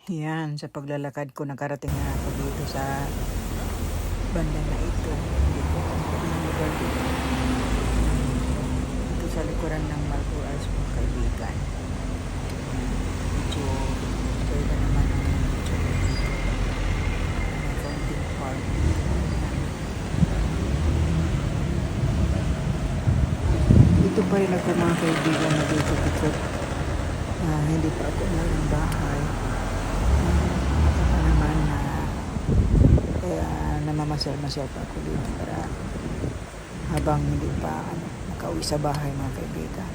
Yan, sa paglalakad ko nakarating na ako dito sa banda na ito. Hindi ko alam kung anong lugar dito. Ito sa likuran ng Malburas mga kaibigan. Medyo pwede naman ang medyo may kaunting park. Dito pa rin ako mga kaibigan na dito dito. Hindi pa ako ng bahay. Ako pa naman na kaya namamasyal-masyal pa ako dito para habang hindi pa makauwi sa bahay mga kaibigan.